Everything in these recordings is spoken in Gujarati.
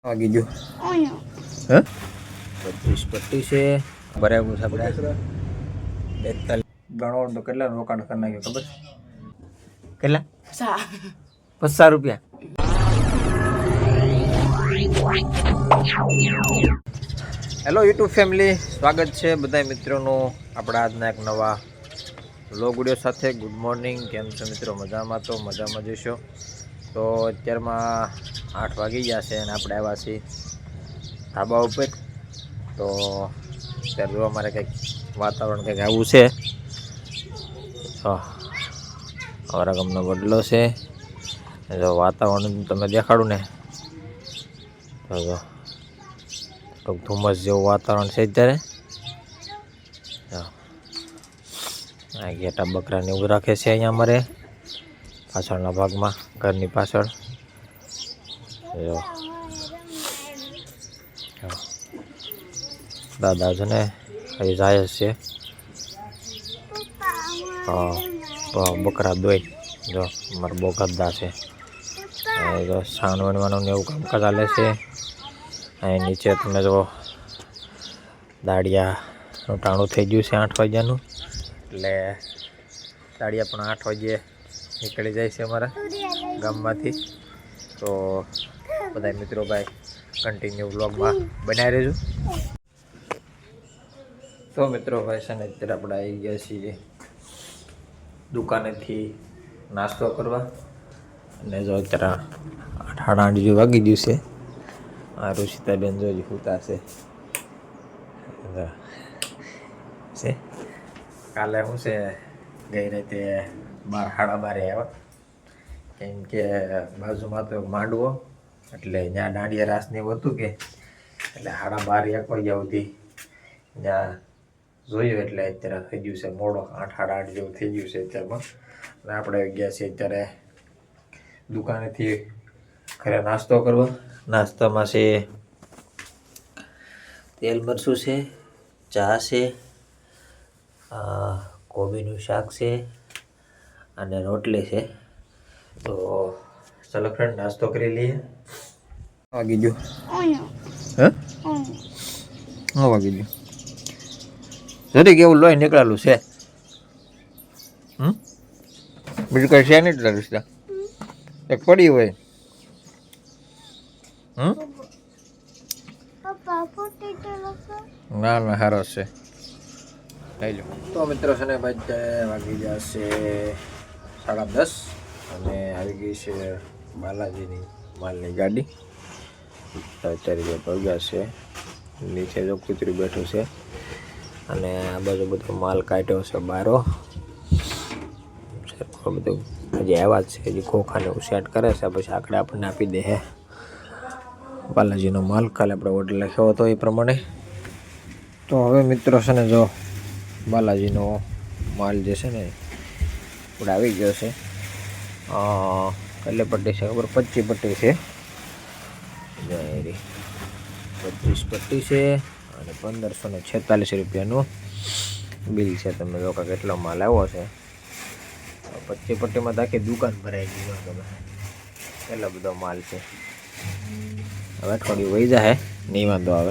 વાગી ગયું હે 25 પટ્ટી છે બરાબર છે આપણે 41 ગણો તો કેટલા રોકાણ કરી નાખ્યો ખબર કેટલા 50 રૂપિયા હેલો યુટ્યુબ ફેમિલી સ્વાગત છે બધા મિત્રોનું આપણા આજના એક નવા વ્લોગ વિડીયો સાથે ગુડ મોર્નિંગ કેમ છો મિત્રો મજામાં તો મજામાં જશો તો અત્યારમાં 8 વાગી ગયા છે અને આપણે આવ્યા છીએ ધાબા ઉપર તો અત્યારે જો અમારે કંઈક વાતાવરણ કંઈક આવું છે અમારા ગામનો વડલો છે જો વાતાવરણ તમે દેખાડું ને તો જો થોડુંક ધુમ્મસ જેવું વાતાવરણ છે અત્યારે આ ઘેટા બકરાને એવું રાખે છે અહીંયા અમારે પાછળના ભાગમાં ઘરની પાછળ જો દાદા છે ને હજી જાય જ છે બકરા દોઈ જો અમારે બહુ ગદ્દા છે જો સાણ વણવાનું ને એવું કામકાજ ચાલે છે અહીં નીચે તમે જો દાળિયાનું ટાણું થઈ ગયું છે 8 વાગ્યાનું એટલે દાળિયા પણ 8 વાગ્યે નીકળી જાય છે અમારા ગામમાંથી તો બધા મિત્રો ભાઈ કન્ટિન્યુ વ્લોગમાં બનાવી રહેજો તો મિત્રો ભાઈ છે ને અત્યારે આપણે આવી ગયા છીએ દુકાનેથી નાસ્તો કરવા અને જો અત્યારે 8:30 વાગી ગયું છે આ ઋષિતાબેન જોજી સૂતા છે કાલે શું છે ગઈ રાતે 12:30 આવ્યા કેમ કે બાજુમાં તો માંડવો એટલે ત્યાં દાંડિયા રાસ ને એવું હતું કે એટલે 12:30 1 વાગ્યા સુધી ત્યાં જોયું એટલે અત્યારે થઈ ગયું છે મોડો 8:30 જેવું થઈ ગયું છે અત્યારમાં અને આપણે ગયા છીએ અત્યારે દુકાનેથી ઘરે નાસ્તો કરવા નાસ્તામાં છે તેલ મરચું છે ચા છે કોબીનું શાક છે અને રોટલી છે તો ચાલો ફ્રેન્ડ નાસ્તો કરી લઈએ વાગી ગયું હે હા વાગી ગયું જરી કેવું લોહી નીકળેલું છે બીજું કઈ છે નહીં રિશ્તા એક પડી હોય ના ના સારો છે લઈ લો તો મિત્રો છે ને ભાઈ વાગી જશે 10:30 અને આવી ગઈ છે બાલાજીની માલની ગાડી અત્યારે પગ્યા છે નીચે જો કૂતરું બેઠું છે અને આ બાજુ બધો માલ કાઢ્યો છે બારો બધું હજી આવ્યા જ છે હજી ખોખાને એવું સેટ કરે છે પછી આકડે આપણને આપી દે હે બાલાજીનો માલ કાલે આપણે ઓર્ડર લખ્યો હતો એ પ્રમાણે તો હવે મિત્રો છે ને જો બાલાજીનો માલ જે છે ને આપણે આવી ગયો છે કેટલી પટ્ટી છે ખબર 25 પટ્ટી છે 25 પટ્ટી છે અને 1546 રૂપિયાનું બિલ છે તમે લોકો કેટલો માલ આવ્યો છે 25 પટ્ટીમાં તો આખી દુકાન ભરાઈ ગઈ તમે કેટલો બધો માલ છે હવે થોડી વહી જાય નહીં વાંધો આવે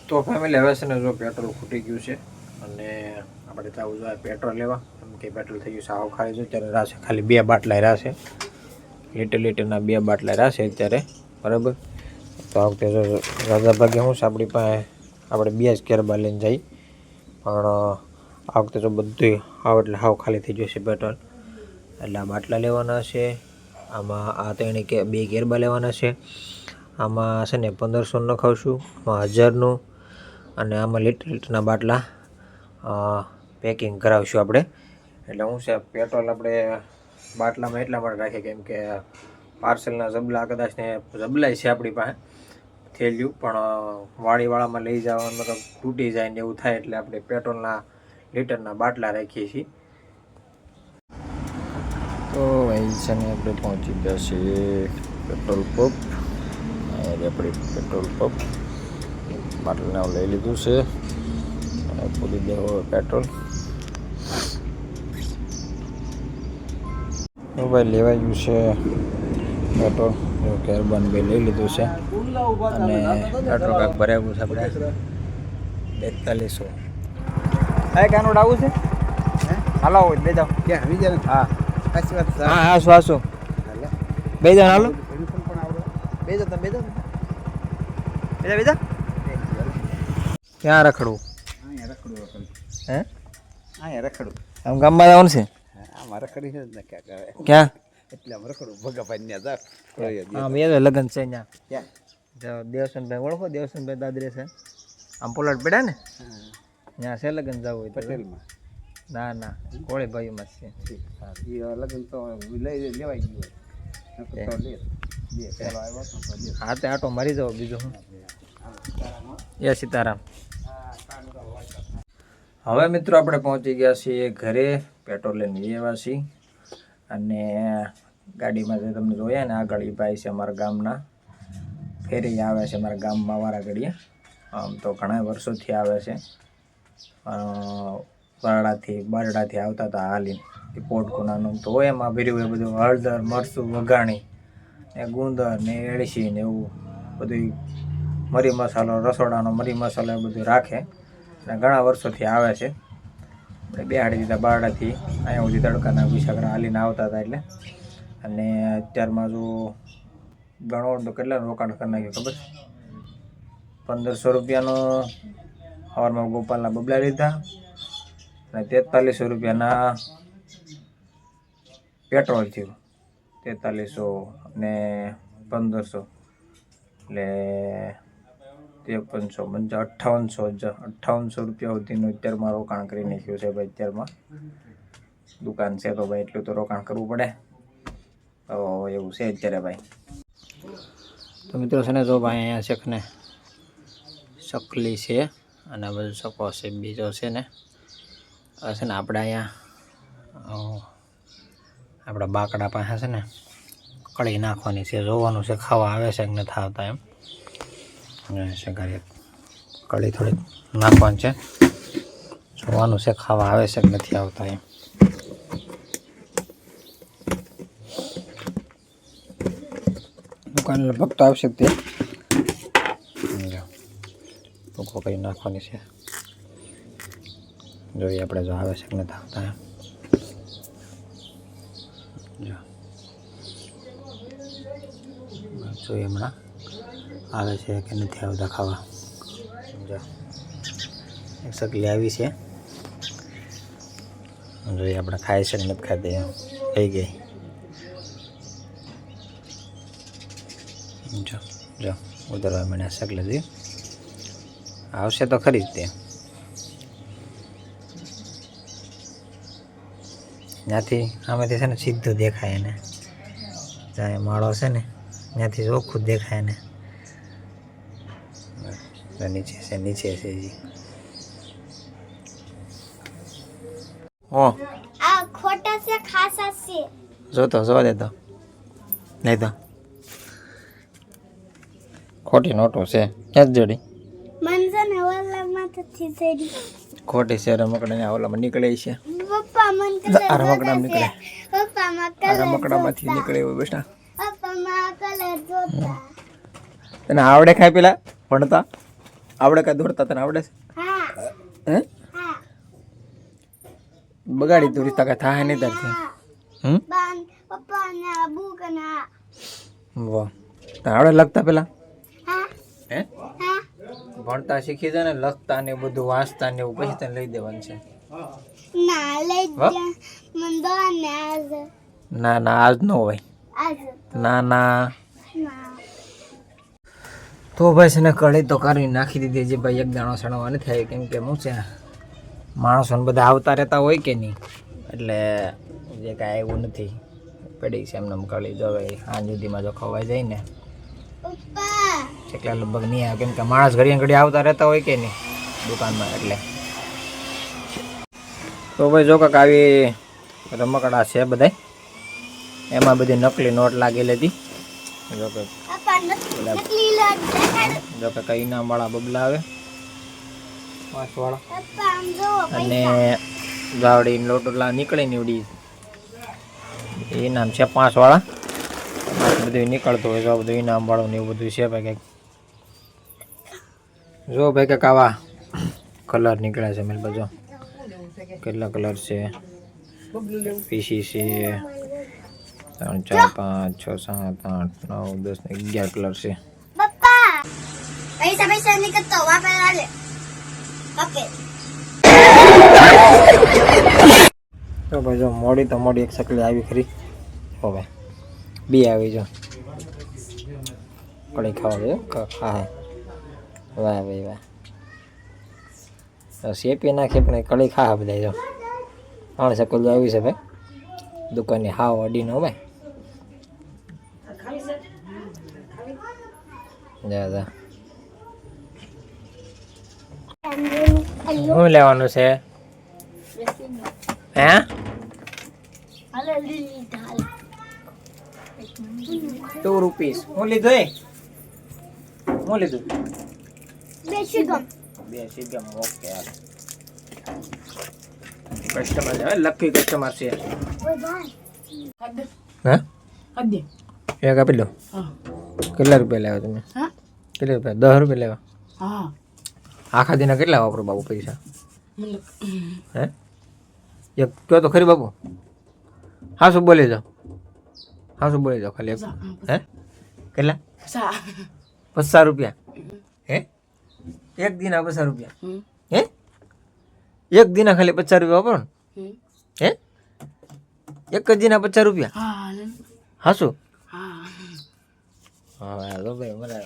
તો ફેમિલી હવે છે ને જો પેટ્રોલ ખૂટી ગયું છે અને આપણે જવું જોઈએ પેટ્રોલ લેવા એમ કે પેટ્રોલ થઈ ગયું સાવ ખાઈ જો અત્યારે રહેશે ખાલી 2 બાટલા રહેશે લીટરના 2 બાટલા રહેશે અત્યારે બરાબર તો આ વખતે જો રાજા ભાગે શું છે આપણી પાસે આપણે 2 જ કેરબા લઈને જઈ પણ આ વખતે તો બધું હાવ એટલે હાવ ખાલી થઈ જશે પેટ્રોલ એટલે આ બાટલા લેવાના છે આમાં આ 2 કેરબા લેવાના છે આમાં છે ને 1500 નખાવશું આમાં 1000નું અને આમાં લીટરના બાટલા પેકિંગ કરાવશું આપણે એટલે શું છે પેટ્રોલ આપણે બાટલામાં એટલા માટે રાખીએ કેમ કે પાર્સલના જબલા કદાચ ને જબલાય છે આપણી પાસે થેલ્યું પણ વાડીવાળામાં લઈ જવામાં તો તૂટી જાય ને એવું થાય એટલે આપણે પેટ્રોલના લીટરના બાટલા રાખીએ છીએ તો અહીં છે ને આપણે પહોંચી ગયા છીએ પેટ્રોલ પંપ આપણી પેટ્રોલ પંપ બાટલાને લઈ લીધું છે અને પૂરી દેવો પેટ્રોલ ભાઈ લેવાઈ ગયું છે પેટ્રોલ જો કેરબન બી લઈ લીધું છે અને પેટ્રોલ કાંક ભરાવ્યું છે આપણે 4200. હા કાનું ડાવું છે હાલો બે જાઓ ક્યાં આવી જાય હા સાચી વાત છે. હા હા શ્વાસો બે જાઓ હાલો બે જાઓ તમે બે જાઓ બીજા ક્યાં રખડવું અહીંયા રખડું હે અહીંયા રખડું આમ ગામમાં જવાનું છે આમાં રખડી છે ને ક્યાં કરે ક્યાં એટલે આમ રખડું ભગાભાઈ ને જા હા મેં લગ્ન છે ત્યાં ક્યાં જો દેવસનભાઈ ઓળખો દેવસનભાઈ દાદરે છે આમ પોલાટ પડ્યા ને ત્યાં છે લગ્ન જવું હોય તો પટેલમાં ના ના કોળી ભાઈમાં જ છે હા એ લગ્ન તો લઈ લેવાઈ ગયું હોય તો લે બે પેલો આવ્યો હતો તો લે હા તે આટો મારી જાવ બીજું શું એ સીતારામ હવે મિત્રો આપણે પહોંચી ગયા છીએ ઘરે પેટ્રોલ લઈને એવા છીએ અને ગાડીમાં જે તમને જોયા ને આગળ એ ભાઈ છે અમારા ગામના ફેરી આવે છે અમારા ગામમાં વારા ઘડીએ આમ તો ઘણા વર્ષોથી આવે છે બરડાથી આવતા હતા હાલીને એ પોટકુનાનું તો હોય એમાં ભર્યું એ બધું હળદર મરચું વઘાણી ને ગુંદર ને એળસી ને એવું બધું મરી મસાલો રસોડાનો મરી મસાલો એ બધું રાખે અને ઘણા વર્ષોથી આવે છે આપણે બેહાડી દીધા બારડાથી અહીંયા સુધી તડકાના વિસાગરા હાલીને આવતા હતા એટલે અને અત્યારમાં જો ગણો તો કેટલા રોકાણ કરી નાખ્યું ખબર 1500 રૂપિયાનો સવારમાં ગોપાલના બબલા લીધા અને 4300 રૂપિયાના પેટ્રોલ થયું 4300 અને 1500 એટલે 5300 5800 રૂપિયા સુધીનું અત્યારમાં રોકાણ કરી નાખ્યું છે ભાઈ અત્યારમાં દુકાન છે તો ભાઈ એટલું તો રોકાણ કરવું પડે તો એવું છે અત્યારે ભાઈ તો મિત્રો છે ને જો ભાઈ અહીંયા છે ને ચકલી છે અને બધું સકો છે બીજો છે ને હવે છે ને આપણે અહીંયા આપણા બાકડા પાસે છે ને કળી નાખવાની છે જોવાનું છે ખાવા આવે છે કે નથી આવતા એમ છે ઘરે કળી થોડીક નાખવાની છે જોવાનું છે ખાવા આવે છે કે નથી આવતા એમ દુકાન લગભગ તો આવશે તે ભૂકો કરી નાખવાની છે જોઈએ આપણે જો આવે છે કે નથી આવતા એમ જો જોઈએ હમણાં આવે છે કે નથી આવતા ખાવા જો એક સકલી આવી છે જોઈએ આપણે ખાય છે કે નથી ખાતી એમ થઈ ગઈ જો જો ઉતરવા મને સકલે જોયું આવશે તો ખરી જ તે ત્યાંથી આમાંથી છે ને સીધું દેખાય એને જ્યાં માળો છે ને ત્યાંથી ચોખ્ખું દેખાય ને નીચે છે જી ઓ આ ખોટા છે ખાસા છે જોવા દેતો નહીં તો ખોટી નોટો છે ક્યાં જોડી મંજન ઓલામાંથી ચડી ખોટી છે રમકડાને ઓલામાં નીકળે છે પપ્પા મન આ રમકડામાં નીકળે પપ્પા માં આ રમકડામાંથી નીકળે એવું બેટા પપ્પા માં કલર જોતા તને આવડે ખાય પેલા ભણતા આવડે કાંઈ દોડતા તને આવડે છે હા હે હા બગાડી તું રીતા કાંઈ થાય નહીં તારથી બાન પપ્પા ને બુક ના વાહ તને આવડે લખતા પેલા હા હે હા ભણતા શીખી જાય ને લખતા ને બધું વાંચતા ને એવું પછી તને લઈ દેવાનું છે ના લઈ હા? જા મન દો ને આજ ના ના આજ ન હોય આજ ના ના ના તો ભાઈ છે ને કઢી તો કરી નાખી દીધી જે ભાઈ એક દાણો સણવા નથી આવી કેમ કે શું છે માણસોને બધા આવતા રહેતા હોય કે નહીં એટલે જે કાંઈ આવ્યું નથી પડી છે એમને કળી જો ભાઈ આ સુધીમાં જો ખવાઈ જાય ને પપ્પા એટલા લગભગ નહીં આવે કેમ કે માણસ ઘડી ઘડી આવતા રહેતા હોય કે નહીં દુકાનમાં એટલે તો ભાઈ જો કાંક આવી રમકડા છે બધા એમાં બધી નકલી નોટ લાગેલી હતી જો કે પપ્પા નકલી લાગ દેખાડ જો કે કઈ નામવાળા બબલા આવે 5 વાળા પપ્પા આમ જો અને ગાવડી લોટલા નીકળે નીવડી એ નામ છે 5 વાળા બધું નીકળતું હોય તો આ બધું ઇનામ વાળું ને એવું બધું છે ભાઈ કંઈક. જો ભાઈ કંઈક આવા કલર નીકળ્યા છે મેં બધો. કેટલા કલર છે? પીસી છે 3 4 5 6 7 8 9 10 11 કલર છે. પપ્પા પૈસા નીકળતો વાપરા લે. ઓકે તો ભાઈ જો મોડી તો મોડી એક સકલી આવી ખરી. હવે બે આવી જો કડી ખાવા દે ખા. વાહ ભાઈ વાહ. શેપી નાખે પણ કડી ખા બધા જો. 3 સકલી આવી છે ભાઈ દુકાનની હાવ અડીનો ભાઈ. જા જા શું લેવાનું છે? હે ₹2 હું લીધું એ હું લીધું બેશીગમ 2 સીગમ. ઓકે યાર કસ્ટમર છે લકી કસ્ટમર છે. હે એક આપી લો. કેટલા રૂપિયા લેવા તમે? કેટલા રૂપિયા? 10 રૂપિયા લેવા. આખા દિના કેટલા વાપરો બાબુ પૈસા? હે એક કયો તો ખરી બાપુ. હા શું બોલી જાઓ? હા શું બોલી જાઓ ખાલી એક. હે કેટલા? 50 રૂપિયા. હે એક દિના 50 રૂપિયા? હે એક દિના ખાલી 50 રૂપિયા વાપરો ને? હે એક જ દિના 50 રૂપિયા? હા શું? હા તો ભાઈ મને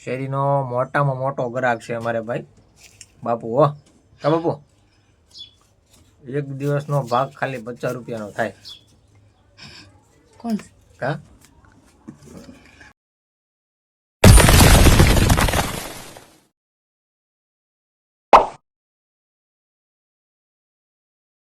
શેરીનો મોટામાં મોટો ગ્રાહક છે અમારે ભાઈ બાપુ. હો કા બાપુ એક દિવસનો ભાગ ખાલી 50 રૂપિયાનો થાય. કોણ? હા